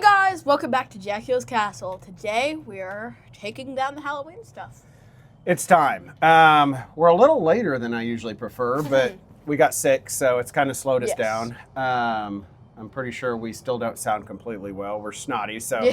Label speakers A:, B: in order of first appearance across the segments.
A: guys, welcome back to Jackula's Castle. Today we're taking down the Halloween stuff.
B: It's time. We're a little later than I usually prefer, but we got sick, so it's kind of slowed us down. I'm pretty sure we still don't sound completely well. We're snotty, so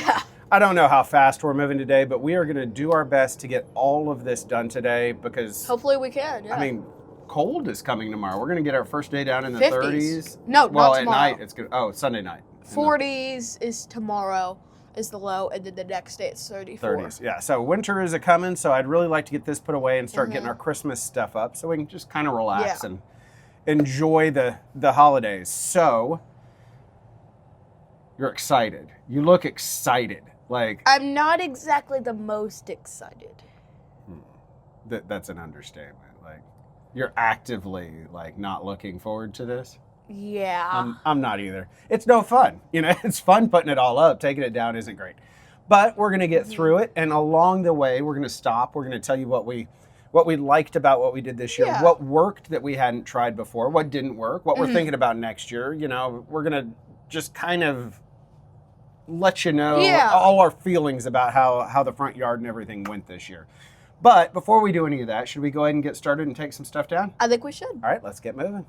B: I don't know how fast we're moving today, but we are going to do our best to get all of this done today because...
A: Hopefully we can,
B: I mean, cold is coming tomorrow. We're going to get our first day down in the
A: 50s.
B: 30s.
A: No,
B: well,
A: not tomorrow.
B: at night, it's good. Oh, Sunday night.
A: 40s is tomorrow, is the low, and then the next day it's 34.
B: 30s, yeah. So winter is a-coming, so I'd really like to get this put away and start getting our Christmas stuff up so we can just kind of relax and enjoy the holidays. So, you're excited. You look excited. Like
A: I'm not exactly the most excited.
B: That's an understatement. Like, you're actively, like, not looking forward to this?
A: Yeah.
B: I'm not either. It's no fun. You know, it's fun putting it all up. Taking it down isn't great. But we're going to get through it. And along the way, we're going to stop. We're going to tell you what we liked about what we did this year, what worked that we hadn't tried before, what didn't work, what we're thinking about next year. You know, we're going to just kind of let you know all our feelings about how the front yard and everything went this year. But before we do any of that, should we go ahead and get started and take some stuff down?
A: I think we should.
B: All right, let's get moving.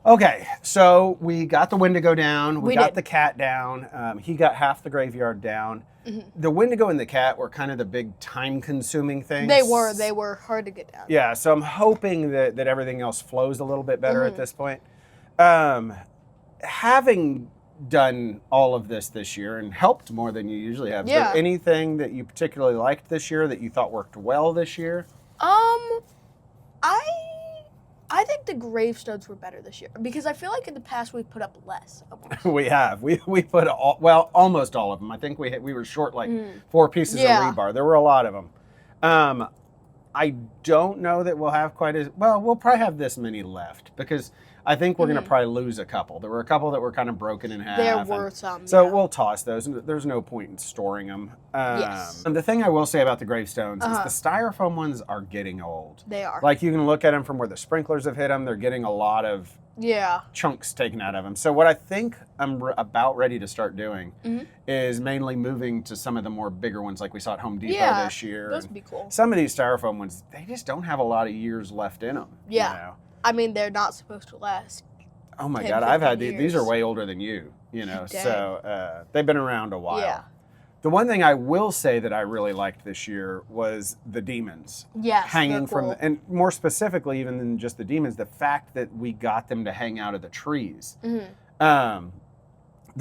B: Okay, so we got the Wendigo down. We got the cat down. He got half the graveyard down. The Wendigo and the cat were kind of the big time-consuming things.
A: They were hard to get down.
B: Yeah, so I'm hoping that everything else flows a little bit better at this point. Having done all of this year and helped more than you usually have, is there anything that you particularly liked this year that you thought worked well this year?
A: I think the gravestones were better this year because I feel like in the past we put up less.
B: We have. We put almost all of them. I think we were short like 4 pieces of rebar. There were a lot of them. I don't know that we'll have quite as well. We'll probably have this many left because I think we're going to probably lose a couple. There were a couple that were kind of broken in half.
A: There were some.
B: So we'll toss those. There's no point in storing them. And the thing I will say about the gravestones is the styrofoam ones are getting old.
A: They are.
B: Like you can look at them from where the sprinklers have hit them. They're getting a lot of chunks taken out of them. So what I think I'm about ready to start doing is mainly moving to some of the more bigger ones like we saw at Home Depot this year.
A: Those would be cool.
B: Some of these styrofoam ones, they just don't have a lot of years left in them.
A: Yeah.
B: You know?
A: I mean, they're not supposed to last.
B: Oh my
A: 10,
B: God, I've had
A: years.
B: these are way older than you know, so they've been around a while.
A: Yeah.
B: The one thing I will say that I really liked this year was the demons.
A: Yes,
B: hanging
A: cool.
B: from, and more specifically even than just the demons, the fact that we got them to hang out of the trees. The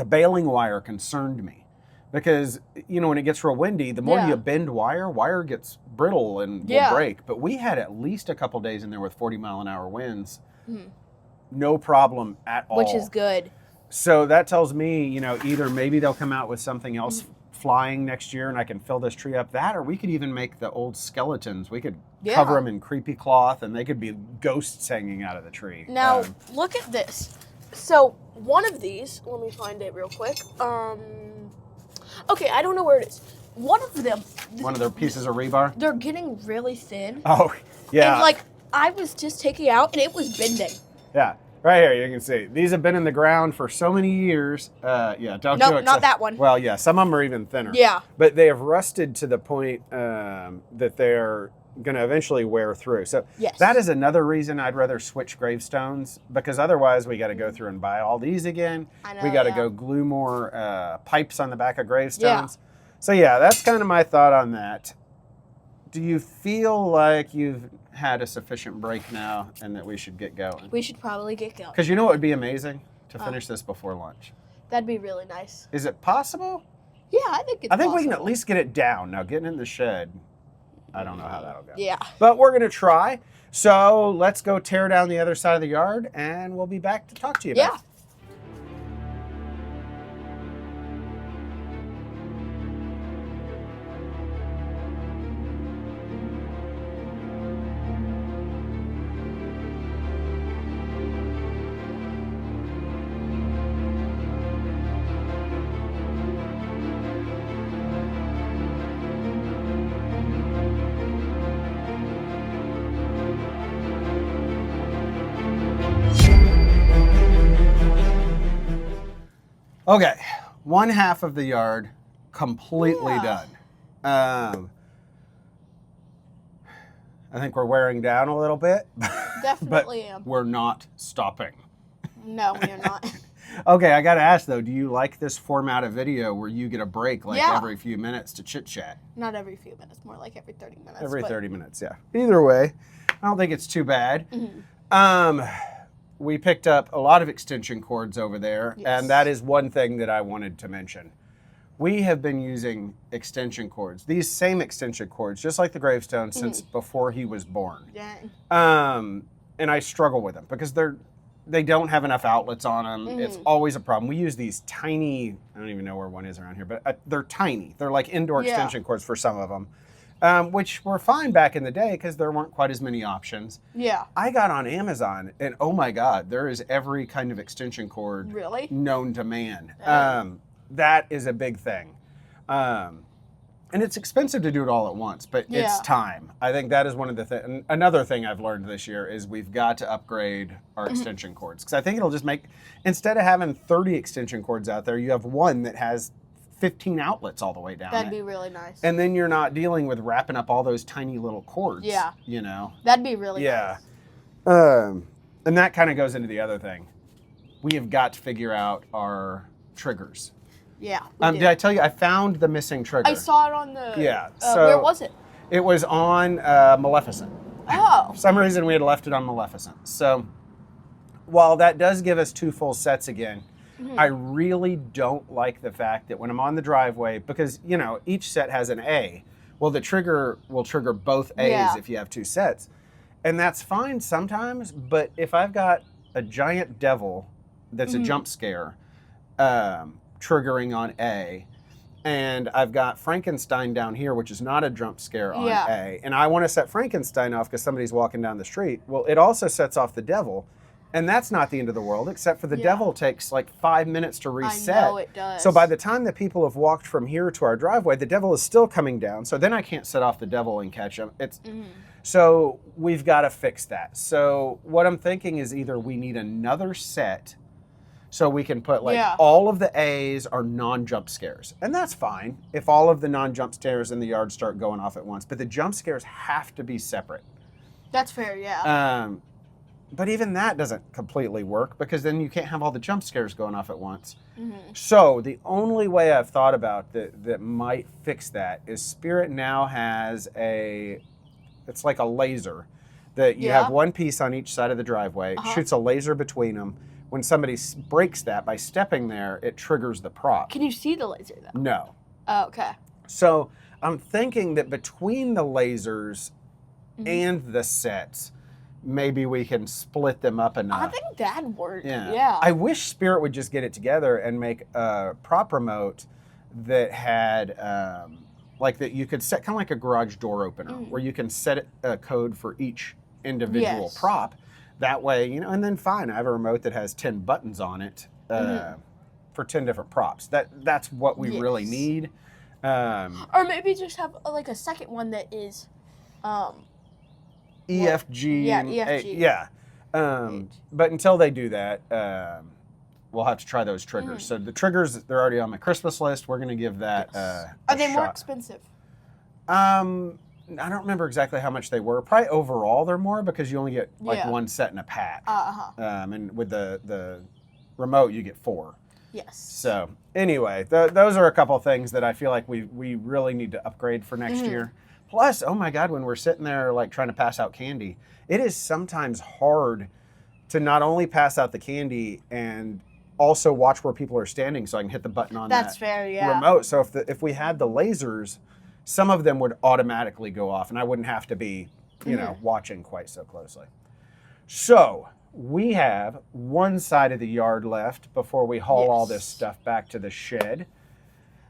B: baling wire concerned me because, you know, when it gets real windy, the more you bend wire gets brittle and will break. But we had at least a couple days in there with 40-mile-an-hour winds. No problem at all.
A: Which is good.
B: So that tells me, you know, either maybe they'll come out with something else flying next year and I can fill this tree up, that, or we could even make the old skeletons. We could cover them in creepy cloth and they could be ghosts hanging out of the tree.
A: Now, look at this. So one of these, let me find it real quick. Okay, I don't know where it is. One of them.
B: One of their pieces of rebar?
A: They're getting really thin.
B: Oh, yeah.
A: And like, I was just taking out and it was bending.
B: Yeah, right here you can see. These have been in the ground for so many years. Don't do it.
A: Nope, not that one.
B: Well, yeah, some of them are even thinner.
A: Yeah.
B: But they have rusted to the point that they're going to eventually wear through. So that is another reason I'd rather switch gravestones because otherwise we got to go through and buy all these again.
A: I know,
B: we got to go glue more pipes on the back of gravestones. So yeah, that's kind of my thought on that. Do you feel like you've had a sufficient break now and that we should get going.
A: We should probably get going.
B: Because you know what would be amazing? To finish this before lunch.
A: That'd be really nice.
B: Is it possible?
A: Yeah, I think it's
B: we can at least get it down. Now, getting in the shed, I don't know how that'll go.
A: Yeah.
B: But we're going to try. So let's go tear down the other side of the yard, and we'll be back to talk to you about it. Okay, one half of the yard completely done. I think we're wearing down a little bit.
A: Definitely
B: but
A: am.
B: We're not stopping.
A: No, we're not.
B: Okay, I gotta ask though, do you like this format of video where you get a break every few minutes to chit chat?
A: Not every few minutes, more like every 30 minutes.
B: Every 30 minutes, yeah. Either way, I don't think it's too bad. We picked up a lot of extension cords over there, and that is one thing that I wanted to mention. We have been using extension cords, these same extension cords, just like the gravestone, since before he was born.
A: Dang.
B: And I struggle with them because they don't have enough outlets on them. It's always a problem. We use these tiny, I don't even know where one is around here, but they're tiny. They're like indoor extension cords for some of them. Which were fine back in the day because there weren't quite as many options.
A: Yeah.
B: I got on Amazon and oh my God, there is every kind of extension cord known to man. That is a big thing. And it's expensive to do it all at once, but it's time. I think that is one of the things. Another thing I've learned this year is we've got to upgrade our extension cords because I think it'll just make, instead of having 30 extension cords out there, you have one that has 15 outlets all the way down.
A: That'd be really nice.
B: And then you're not dealing with wrapping up all those tiny little cords.
A: Yeah.
B: You know?
A: That'd be really nice.
B: And that kind of goes into the other thing. We have got to figure out our triggers.
A: Yeah.
B: Did I tell you I found the missing trigger?
A: I saw it on the.
B: Yeah.
A: Where was it?
B: It was on Maleficent.
A: Oh.
B: For some reason we had left it on Maleficent. So while that does give us 2 full sets again, I really don't like the fact that when I'm on the driveway, because, you know, each set has an A. Well, the trigger will trigger both A's if you have 2 sets. And that's fine sometimes, but if I've got a giant devil that's a jump scare triggering on A, and I've got Frankenstein down here, which is not a jump scare on A, and I want to set Frankenstein off because somebody's walking down the street, well, it also sets off the devil. And that's not the end of the world, except for the devil takes like 5 minutes to reset.
A: I know it does.
B: So by the time that people have walked from here to our driveway, the devil is still coming down. So then I can't set off the devil and catch him. So we've got to fix that. So what I'm thinking is either we need another set so we can put all of the A's are non-jump scares. And that's fine if all of the non-jump scares in the yard start going off at once. But the jump scares have to be separate.
A: That's fair, yeah.
B: But even that doesn't completely work because then you can't have all the jump scares going off at once. So the only way I've thought about that might fix that is Spirit now has it's like a laser that you have one piece on each side of the driveway, shoots a laser between them. When somebody breaks that by stepping there, it triggers the prop.
A: Can you see the laser though?
B: No.
A: Oh, okay.
B: So I'm thinking that between the lasers and the sets, maybe we can split them up enough.
A: I think that'd work.
B: Yeah. I wish Spirit would just get it together and make a prop remote that had, like that you could set kind of like a garage door opener where you can set a code for each individual prop. That way, you know, and then fine, I have a remote that has 10 buttons on it for 10 different props. That's what we really need.
A: Or maybe just have like a second one that is
B: EFG.
A: Yeah, EFG.
B: Yeah. But until they do that, we'll have to try those triggers. So the triggers, they're already on my Christmas list. We're going to give that
A: Are they more expensive?
B: I don't remember exactly how much they were. Probably overall they're more because you only get like one set in a pack. And with the remote, you get 4.
A: Yes.
B: So anyway, those are a couple things that I feel like we really need to upgrade for next year. Plus, oh my God, when we're sitting there like trying to pass out candy, it is sometimes hard to not only pass out the candy and also watch where people are standing so I can hit the button on
A: That's
B: that
A: fair, yeah.
B: remote. So if we had the lasers, some of them would automatically go off and I wouldn't have to be, you know, watching quite so closely. So we have one side of the yard left before we haul all this stuff back to the shed.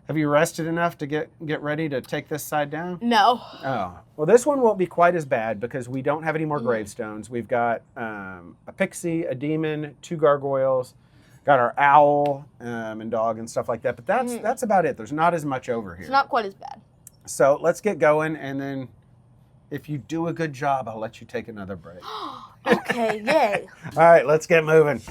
B: Have you rested enough to get ready to take this side down?
A: No.
B: Oh, well, this one won't be quite as bad because we don't have any more gravestones. We've got a pixie, a demon, 2 gargoyles, got our owl and dog and stuff like that. But that's about it. There's not as much over here.
A: It's not quite as bad.
B: So let's get going, and then if you do a good job, I'll let you take another break.
A: Okay, yay.
B: All right, let's get moving.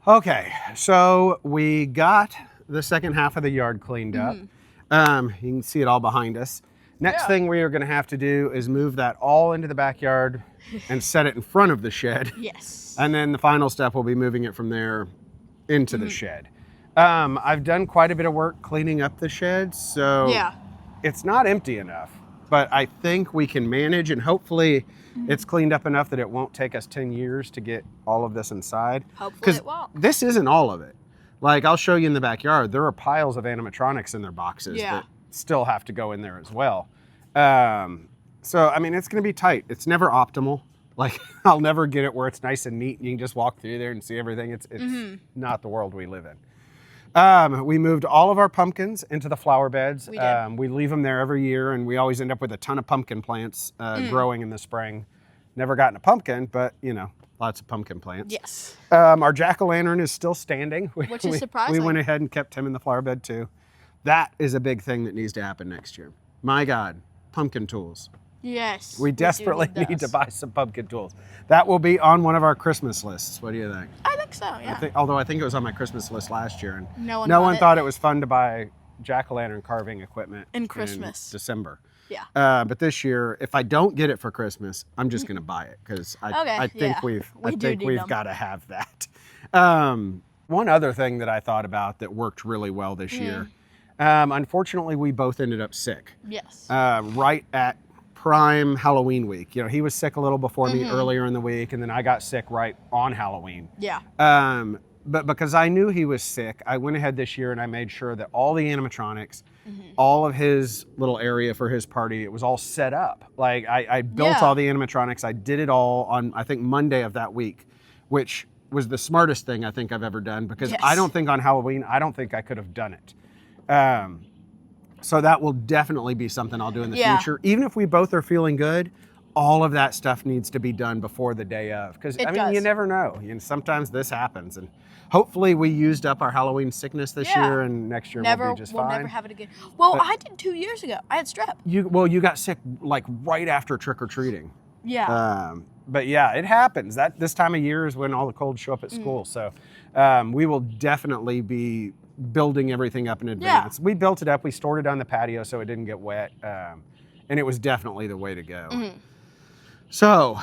B: Okay, so we got the second half of the yard cleaned up. You can see it all behind us. Next thing we are going to have to do is move that all into the backyard and set it in front of the shed.
A: Yes.
B: And then the final step will be moving it from there into the shed. I've done quite a bit of work cleaning up the shed, so it's not empty enough, but I think we can manage, and hopefully it's cleaned up enough that it won't take us 10 years to get all of this inside.
A: Hopefully it won't.
B: This isn't all of it. Like, I'll show you in the backyard, there are piles of animatronics in their boxes that still have to go in there as well. So, I mean, it's going to be tight. It's never optimal. Like, I'll never get it where it's nice and neat and you can just walk through there and see everything. It's not the world we live in. We moved all of our pumpkins into the flower beds.
A: We did.
B: We leave them there every year, and we always end up with a ton of pumpkin plants growing in the spring. Never gotten a pumpkin, but, you know, lots of pumpkin plants.
A: Yes.
B: Our jack-o'-lantern is still standing.
A: Which is surprising.
B: We went ahead and kept him in the flower bed, too. That is a big thing that needs to happen next year. My God, pumpkin tools.
A: Yes.
B: We desperately need to buy some pumpkin tools. That will be on one of our Christmas lists. What do you think?
A: I think so, yeah.
B: Although I think it was on my Christmas list last year, and
A: no one
B: thought it was fun to buy jack-o'-lantern carving equipment
A: in Christmas.
B: in December.
A: Yeah.
B: But this year, if I don't get it for Christmas, I'm just going to buy it because I think we've got to have that. One other thing that I thought about that worked really well this year. Unfortunately, we both ended up sick. Yes. Right at prime Halloween week. You know, he was sick a little before me earlier in the week, and then I got sick right on Halloween. Yeah. But because I knew he was sick, I went ahead this year and I made sure that all the animatronics, all of his little area for his party, it was all set up. Like, I built all the animatronics. I did it all on, I think, Monday of that week, which was the smartest thing I think I've ever done, because I don't think on Halloween, I don't think I could have done it. So that will definitely be something I'll do in the future. Even if we both are feeling good, all of that stuff needs to be done before the day of. Because, I mean, you never know. You know, sometimes this happens. And hopefully we used up our Halloween sickness this year, and next year we'll be just fine.
A: We'll never have it again. Well, I did 2 years ago. I had strep.
B: You got sick like right after trick-or-treating.
A: Yeah.
B: But yeah, it happens. This time of year is when all the colds show up at school. So we will definitely be building everything up in advance. We built it up. We stored it on the patio so it didn't get wet. And it was definitely the way to go. So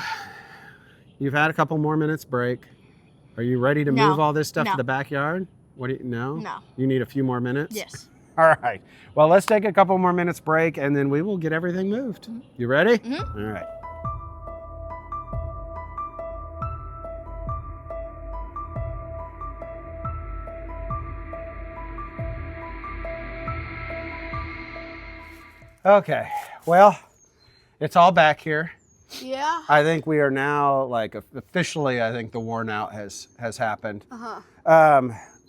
B: you've had a couple more minutes break. Are you ready to move all this stuff to the backyard? No? You need a few more minutes?
A: Yes.
B: All right. Well, let's take a couple more minutes break and then we will get everything moved. You ready? All right. Okay, well, it's all back here.
A: Yeah.
B: I think we are now, like, officially, I think the worn out has happened.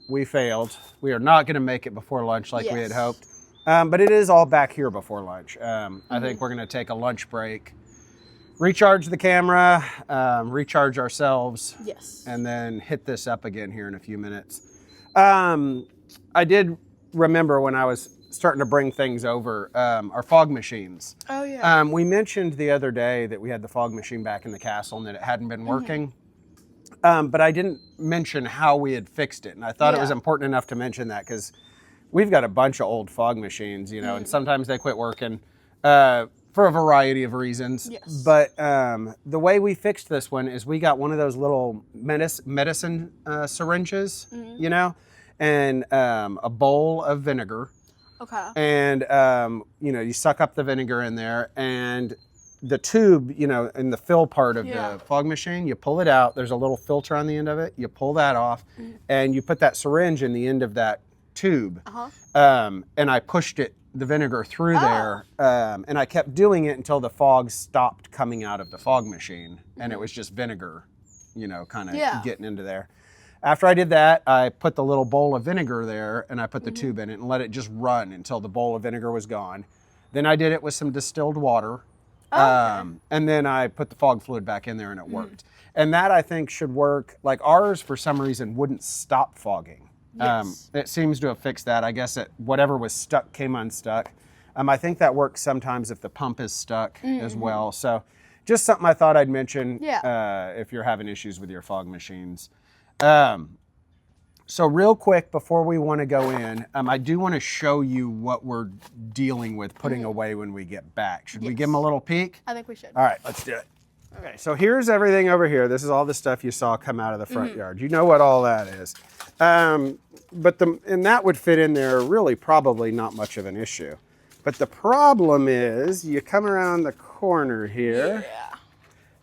B: We failed. We are not going to make it before lunch like we had hoped. But it is all back here before lunch. I think we're going to take a lunch break, recharge the camera, recharge ourselves,
A: Yes.
B: and then hit this up again here in a few minutes. I did remember when I was starting to bring things over, our fog machines.
A: Oh, yeah.
B: We mentioned the other day that we had the fog machine back in the castle and that it hadn't been working. But I didn't mention how we had fixed it. And I thought it was important enough to mention that because we've got a bunch of old fog machines, you know, and sometimes they quit working for a variety of reasons.
A: Yes.
B: But the way we fixed this one is we got one of those little medicine syringes, you know, and a bowl of vinegar.
A: Okay.
B: And, you know, you suck up the vinegar in there and the tube, you know, in the fill part of the fog machine, you pull it out. There's a little filter on the end of it. You pull that off and you put that syringe in the end of that tube. And I pushed the vinegar through there. And I kept doing it until the fog stopped coming out of the fog machine. And it was just vinegar, you know, kind of getting into there. After I did that, I put the little bowl of vinegar there and I put the tube in it and let it just run until the bowl of vinegar was gone. Then I did it with some distilled water. And then I put the fog fluid back in there and it worked. And that I think should work. Like ours, for some reason, wouldn't stop fogging.
A: Yes.
B: It seems to have fixed that. I guess whatever was stuck came unstuck. I think that works sometimes if the pump is stuck as well. So just something I thought I'd mention if you're having issues with your fog machines. So real quick, before we want to go in, I do want to show you what we're dealing with putting away when we get back. Should we give them a little peek?
A: I think we should.
B: All right, let's do it. Okay, so here's everything over here. This is all the stuff you saw come out of the front yard. You know what all that is. And that would fit in there really probably not much of an issue. But the problem is you come around the corner here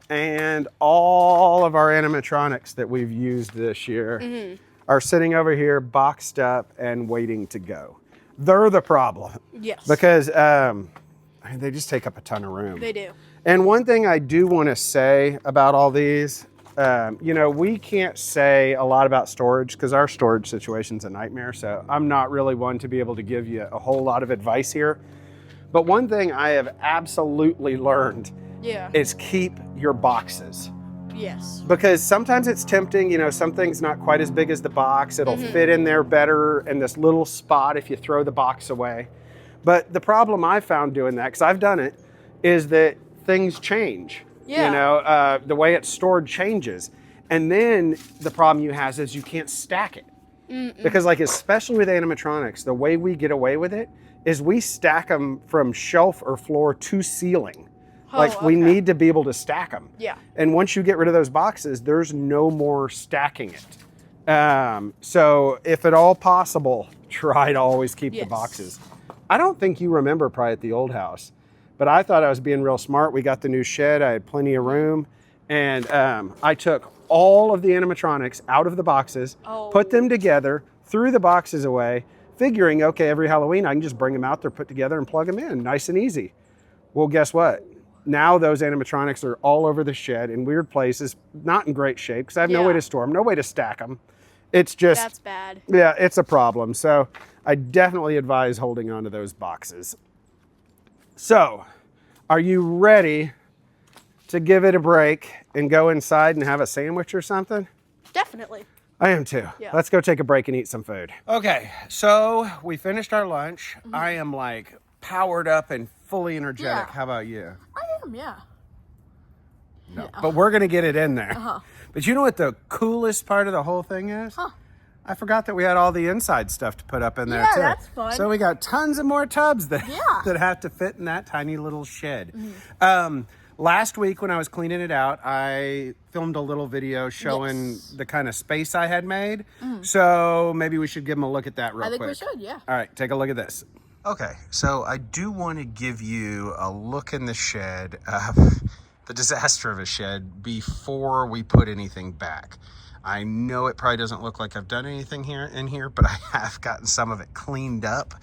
B: and all of our animatronics that we've used this year are sitting over here boxed up and waiting to go. They're the problem.
A: Yes.
B: Because they just take up a ton of room.
A: They do.
B: And one thing I do want to say about all these, you know, we can't say a lot about storage because our storage situation's a nightmare. So I'm not really one to be able to give you a whole lot of advice here. But one thing I have absolutely learned is keep your boxes.
A: Yes.
B: Because sometimes it's tempting, you know, something's not quite as big as the box. It'll fit in there better in this little spot if you throw the box away. But the problem I found doing that, because I've done it, is that things change.
A: Yeah.
B: You know, the way it's stored changes. And then the problem you have is you can't stack it. Because like, especially with animatronics, the way we get away with it is we stack them from shelf or floor to ceiling. We need to be able to stack them.
A: Yeah.
B: And once you get rid of those boxes, there's no more stacking it. So if at all possible, try to always keep the boxes. I don't think you remember probably at the old house, but I thought I was being real smart. We got the new shed. I had plenty of room. And I took all of the animatronics out of the boxes, put them together, threw the boxes away, figuring, okay, every Halloween I can just bring them out there, put together and plug them in, nice and easy. Well, guess what? Now those animatronics are all over the shed in weird places, not in great shape because I have no way to store them, no way to stack them. It's just,
A: that's bad.
B: Yeah, it's a problem. So I definitely advise holding on to those boxes. So are you ready to give it a break and go inside and have a sandwich or something?
A: Definitely.
B: I am too.
A: Yeah.
B: Let's go take a break and eat some food. Okay, so we finished our lunch. I am like powered up and fully energetic.
A: Yeah.
B: How about you?
A: I am, yeah.
B: No, but we're gonna get it in there. But you know what the coolest part of the whole thing is? I forgot that we had all the inside stuff to put up in there too.
A: Yeah, that's fun.
B: So we got tons of more tubs that have to fit in that tiny little shed. Last week when I was cleaning it out, I filmed a little video showing the kind of space I had made. So maybe we should give them a look at that real quick.
A: I think we should, yeah.
B: All right, take a look at this. Okay, so I do want to give you a look in the shed, the disaster of a shed, before we put anything back. I know it probably doesn't look like I've done anything in here, but I have gotten some of it cleaned up.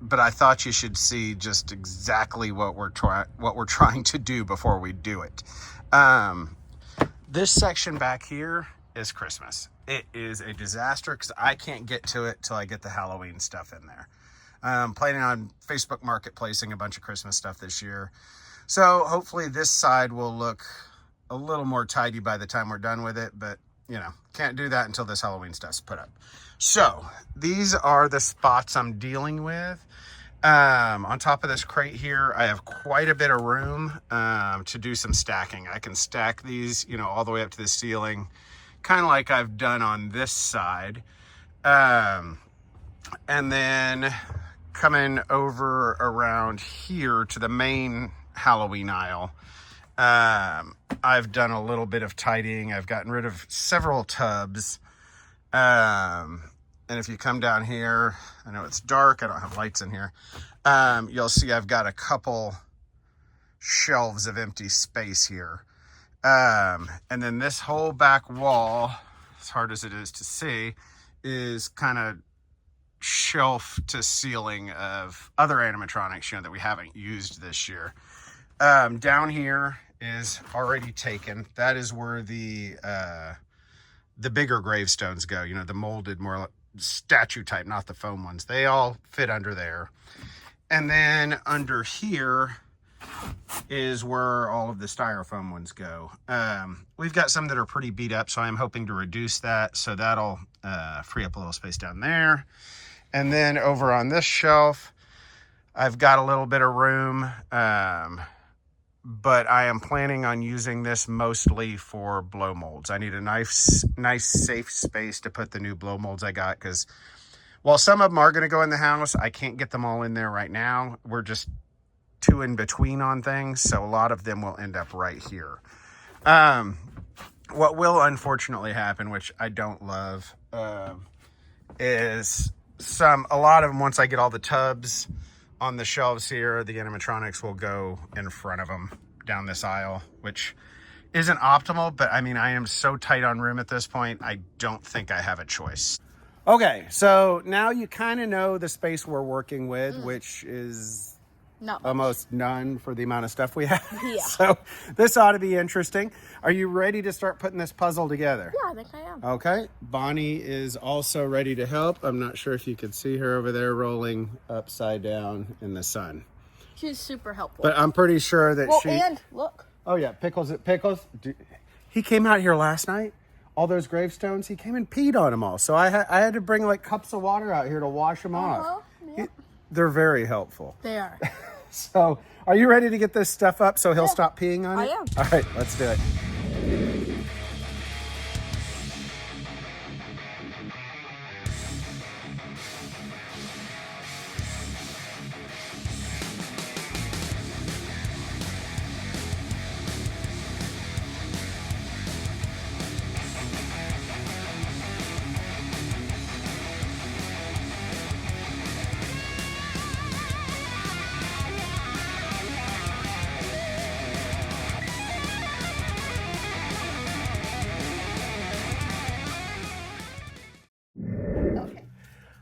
B: But I thought you should see just exactly what we're trying to do before we do it. This section back here is Christmas. it is a disaster because I can't get to it till I get the Halloween stuff in there. I'm planning on Facebook Marketplacing a bunch of Christmas stuff this year. So hopefully this side will look a little more tidy by the time we're done with it, but you know, can't do that until this Halloween stuff's put up. So these are the spots I'm dealing with. On top of this crate here, I have quite a bit of room to do some stacking. I can stack these, you know, all the way up to the ceiling, kind of like I've done on this side. And then coming over around here to the main Halloween aisle, I've done a little bit of tidying. I've gotten rid of several tubs. And if you come down here, I know it's dark, I don't have lights in here. You'll see I've got a couple shelves of empty space here. And then this whole back wall, as hard as it is to see, is kind of shelf to ceiling of other animatronics, you know, that we haven't used this year. Down here is already taken. That is where the bigger gravestones go, you know, the molded, more statue type, not the foam ones. They all fit under there. And then under here is where all of the styrofoam ones go. We've got some that are pretty beat up, so I'm hoping to reduce that. So that'll free up a little space down there. And then over on this shelf, I've got a little bit of room, but I am planning on using this mostly for blow molds. I need a nice safe space to put the new blow molds I got, because while some of them are going to go in the house, I can't get them all in there right now. We're just too in between on things, so a lot of them will end up right here. What will unfortunately happen, which I don't love, is a lot of them, once I get all the tubs on the shelves here, the animatronics will go in front of them down this aisle, which isn't optimal, but I mean, I am so tight on room at this point, I don't think I have a choice. Okay, so now you kind of know the space we're working with, which is almost none for the amount of stuff we have.
A: Yeah.
B: So this ought to be interesting. Are you ready to start putting this puzzle together?
A: Yeah, I think I am.
B: Okay. Bonnie is also ready to help. I'm not sure if you could see her over there rolling upside down in the sun.
A: She's super helpful.
B: But I'm pretty sure that
A: and look.
B: Oh yeah, Pickles. He came out here last night. All those gravestones, he came and peed on them all. So I had to bring like cups of water out here to wash them off.
A: Yeah.
B: They're very helpful.
A: They are.
B: So, are you ready to get this stuff up so he'll stop peeing on it?
A: I am.
B: All right, let's do it.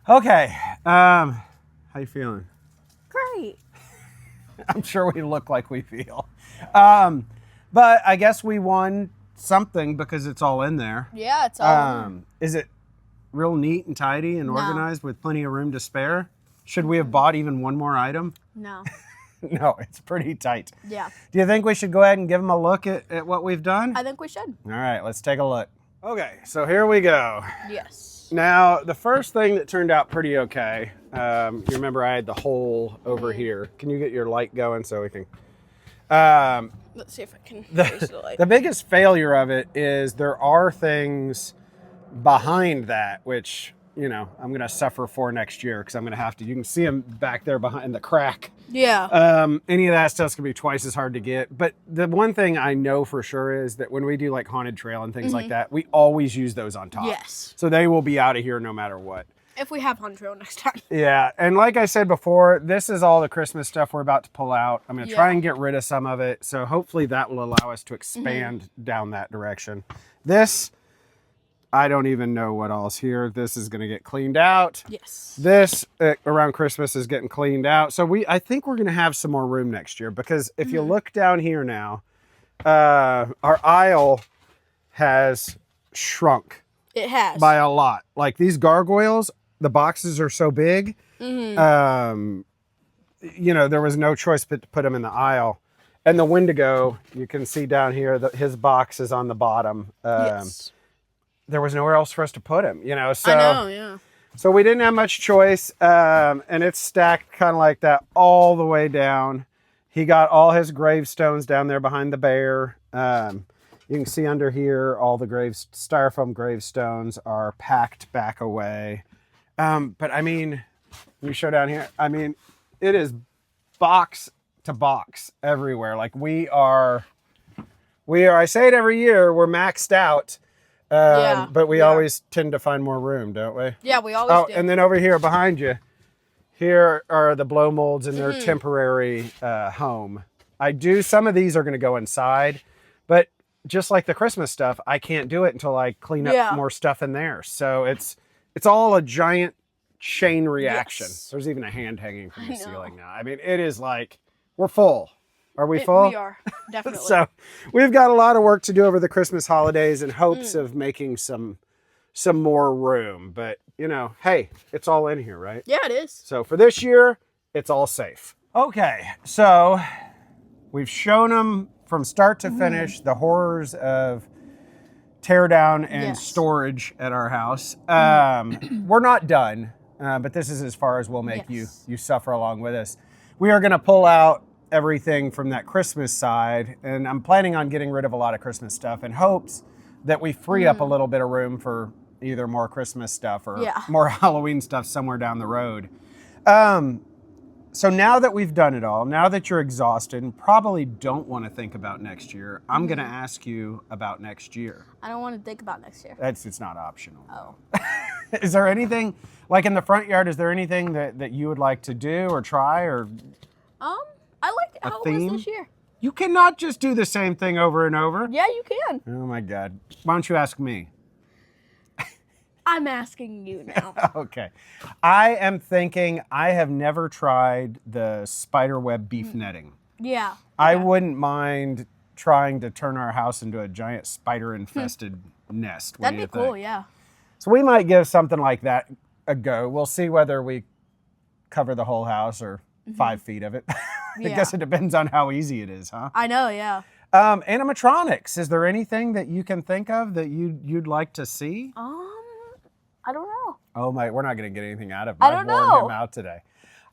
B: Okay, how you feeling?
A: Great.
B: I'm sure we look like we feel. But I guess we won something because it's all in there.
A: Yeah, it's all
B: Is it real neat and tidy and organized with plenty of room to spare? Should we have bought even one more item?
A: No.
B: No, it's pretty tight.
A: Yeah.
B: Do you think we should go ahead and give them a look at what we've done?
A: I think we should.
B: All right, let's take a look. Okay, so here we go.
A: Yes.
B: Now, the first thing that turned out pretty okay, you remember I had the hole over here. Can you get your light going so we can...
A: Let's see if I can raise the light.
B: The biggest failure of it is there are things behind that, which, you know, I'm going to suffer for next year because I'm going to have to... You can see them back there behind the crack.
A: Yeah.
B: Any of that stuff's going to be twice as hard to get. But the one thing I know for sure is that when we do like Haunted Trail and things like that, we always use those on top.
A: Yes.
B: So they will be out of here no matter what.
A: If we have Haunted Trail next time.
B: Yeah, and like I said before, this is all the Christmas stuff we're about to pull out. I'm going to try and get rid of some of it, so hopefully that will allow us to expand down that direction. This, I don't even know what all's here. This is going to get cleaned out.
A: Yes.
B: This, around Christmas, is getting cleaned out. So I think we're going to have some more room next year, because if you look down here now, our aisle has shrunk.
A: It has.
B: by a lot. Like these gargoyles, the boxes are so big. You know, there was no choice but to put them in the aisle. And the Wendigo, you can see down here that his box is on the bottom.
A: Yes.
B: There was nowhere else for us to put him, you know. So,
A: I know, yeah.
B: So we didn't have much choice, and it's stacked kind of like that all the way down. He got all his gravestones down there behind the bear. You can see under here, all the styrofoam gravestones are packed back away. But I mean, you show down here, I mean, it is box to box everywhere. Like we are, I say it every year, we're maxed out. But we always tend to find more room, don't we?
A: Yeah, we always do.
B: And then over here behind you, here are the blow molds in their temporary home. Some of these are going to go inside, but just like the Christmas stuff, I can't do it until I clean up more stuff in there. So it's all a giant chain reaction.
A: Yes.
B: There's even a hand hanging from the ceiling now. I mean, it is like, we're full. Are we full?
A: We are, definitely.
B: So we've got a lot of work to do over the Christmas holidays in hopes of making some more room. But, you know, hey, it's all in here, right?
A: Yeah, it is.
B: So for this year, it's all safe. Okay, so we've shown them from start to finish the horrors of tear down and storage at our house. We're not done, but this is as far as we'll make you suffer along with us. We are going to pull out everything from that Christmas side, and I'm planning on getting rid of a lot of Christmas stuff in hopes that we free up a little bit of room for either more Christmas stuff or more Halloween stuff somewhere down the road. So now that we've done it all, now that you're exhausted and probably don't want to think about next year, I'm going to ask you about next year.
A: I don't want to think about next year.
B: It's not optional.
A: Oh.
B: Is there anything, like in the front yard, is there anything that you would like to do or try or...
A: I like how it was this year.
B: You cannot just do the same thing over and over.
A: Yeah, you can.
B: Oh my God. Why don't you ask me?
A: I'm asking you now.
B: Okay. I am thinking I have never tried the spiderweb beef netting.
A: Yeah.
B: I wouldn't mind trying to turn our house into a giant spider-infested nest.
A: That'd be cool, yeah.
B: So we might give something like that a go. We'll see whether we cover the whole house or 5 feet of it. I guess it depends on how easy it is, huh?
A: I know, yeah.
B: Animatronics. Is there anything that you can think of that you'd like to see?
A: I don't know.
B: Oh my, we're not going to get anything out of him.
A: I don't know.
B: I've worn him out today.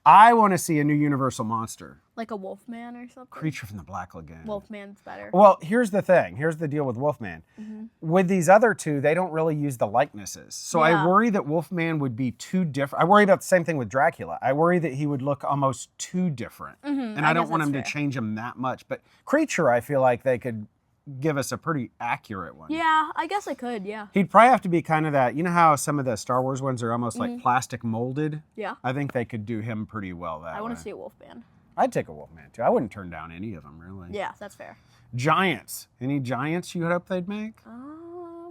B: I want to see a new Universal monster.
A: Like a Wolfman or something?
B: Creature from the Black Lagoon.
A: Wolfman's better.
B: Well, here's the thing. Here's the deal with Wolfman. With these other two, they don't really use the likenesses. So I worry that Wolfman would be too different. I worry about the same thing with Dracula. I worry that he would look almost too different. And I don't want him to change him that much. But Creature, I feel like they could give us a pretty accurate one.
A: Yeah, I guess I could, yeah.
B: He'd probably have to be kind of that, you know how some of the Star Wars ones are almost like plastic molded?
A: Yeah.
B: I think they could do him pretty well that way.
A: I want to see a Wolfman.
B: I'd take a Wolfman too. I wouldn't turn down any of them, really.
A: Yeah, that's fair.
B: Giants. Any giants you hope they'd make?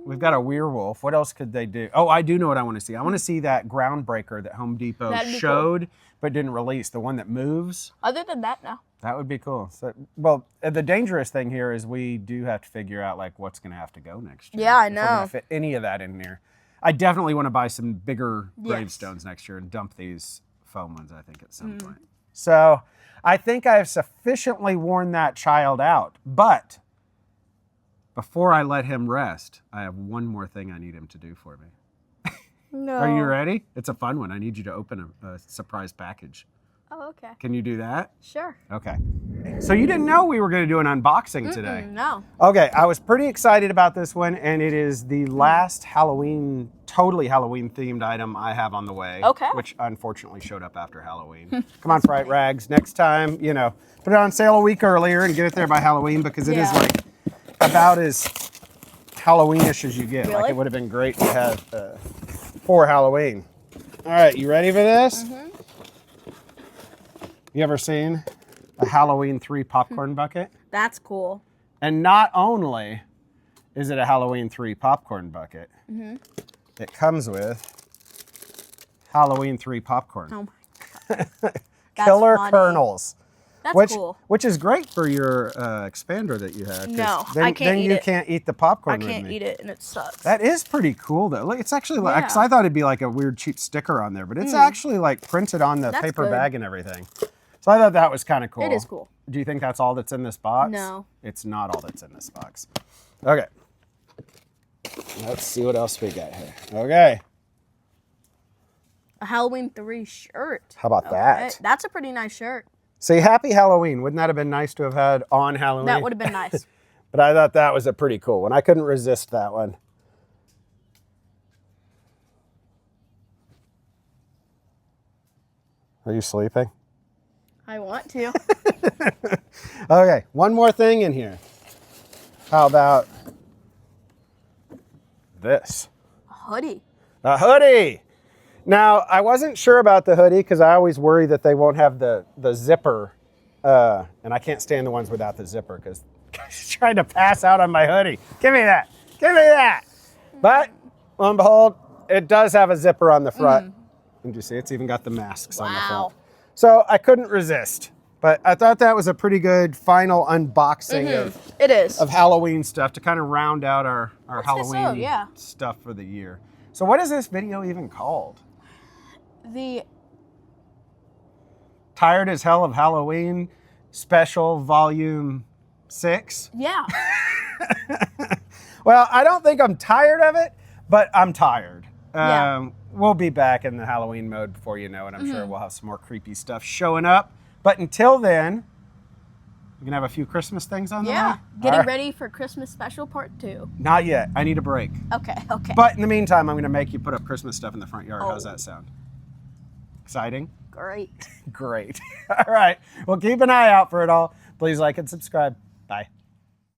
B: We've got a werewolf. What else could they do? Oh, I do know what I want to see. I want to see that groundbreaker that Home Depot showed but didn't release, the one that moves.
A: Other than that, no.
B: That would be cool. So, well, the dangerous thing here is we do have to figure out like what's going to have to go next year.
A: Yeah, I
B: If we're gonna
A: know.
B: fit any of that in here. I definitely want to buy some bigger gravestones next year and dump these foam ones, I think, at some point. So I think I have sufficiently worn that child out. But before I let him rest, I have one more thing I need him to do for me.
A: No.
B: Are you ready? It's a fun one. I need you to open a surprise package.
A: Oh, okay.
B: Can you do that?
A: Sure.
B: Okay. So you didn't know we were going to do an unboxing today?
A: No.
B: Okay, I was pretty excited about this one, and it is the last Halloween, totally Halloween-themed item I have on the way.
A: Okay.
B: Which unfortunately showed up after Halloween. Come on, Fright Rags. Next time, you know, put it on sale a week earlier and get it there by Halloween because it is like about as Halloween-ish as you get.
A: Really?
B: Like it would have been great to have for Halloween. All right, you ready for this? You ever seen a Halloween 3 popcorn bucket?
A: That's cool.
B: And not only is it a Halloween 3 popcorn bucket, it comes with Halloween 3 popcorn.
A: Oh my God.
B: Killer
A: funny.
B: kernels.
A: That's cool.
B: Which is great for your expander that you have.
A: No,
B: then,
A: I can't
B: then
A: eat
B: you
A: it.
B: can't eat the popcorn
A: I
B: with
A: can't
B: me.
A: eat it, and it sucks.
B: That is pretty cool, though. Look, it's actually like,
A: Yeah.
B: 'cause I thought it'd be like a weird cheap sticker on there, but it's actually like printed on the
A: That's
B: paper
A: good.
B: bag and everything. So I thought that was kind of cool.
A: It is cool.
B: Do you think that's all that's in this box?
A: No.
B: It's not all that's in this box. Okay. Let's see what else we got here. Okay.
A: A Halloween 3 shirt.
B: How about that?
A: That's a pretty nice shirt.
B: See, happy Halloween. Wouldn't that have been nice to have had on Halloween?
A: That would have been nice.
B: But I thought that was a pretty cool one. I couldn't resist that one. Are you sleeping?
A: I want to.
B: Okay, one more thing in here. How about this?
A: A hoodie.
B: A hoodie. Now, I wasn't sure about the hoodie because I always worry that they won't have the zipper. And I can't stand the ones without the zipper because she's trying to pass out on my hoodie. Give me that. Give me that. But, lo and behold, it does have a zipper on the front. And you see, it's even got the masks on the front.
A: Wow.
B: So I couldn't resist. But I thought that was a pretty good final unboxing
A: It is.
B: of Halloween stuff to kind of round out our
A: say so,
B: Halloween
A: yeah.
B: stuff for the year. So what is this video even called?
A: The
B: Tired as Hell of Halloween Special Volume 6?
A: yeah.
B: Well, I don't think I'm tired of it, but I'm tired.
A: Yeah.
B: We'll be back in the Halloween mode before you know it. I'm sure we'll have some more creepy stuff showing up. But until then, we can have a few Christmas things on the way.
A: Yeah.
B: All
A: Getting
B: right.
A: ready for Christmas special part 2.
B: Not yet. I need a break.
A: Okay.
B: But in the meantime, I'm going to make you put up Christmas stuff in the front yard.
A: Oh.
B: How's that sound? Exciting?
A: Great.
B: Great. All right. Well, keep an eye out for it all. Please like and subscribe. Bye.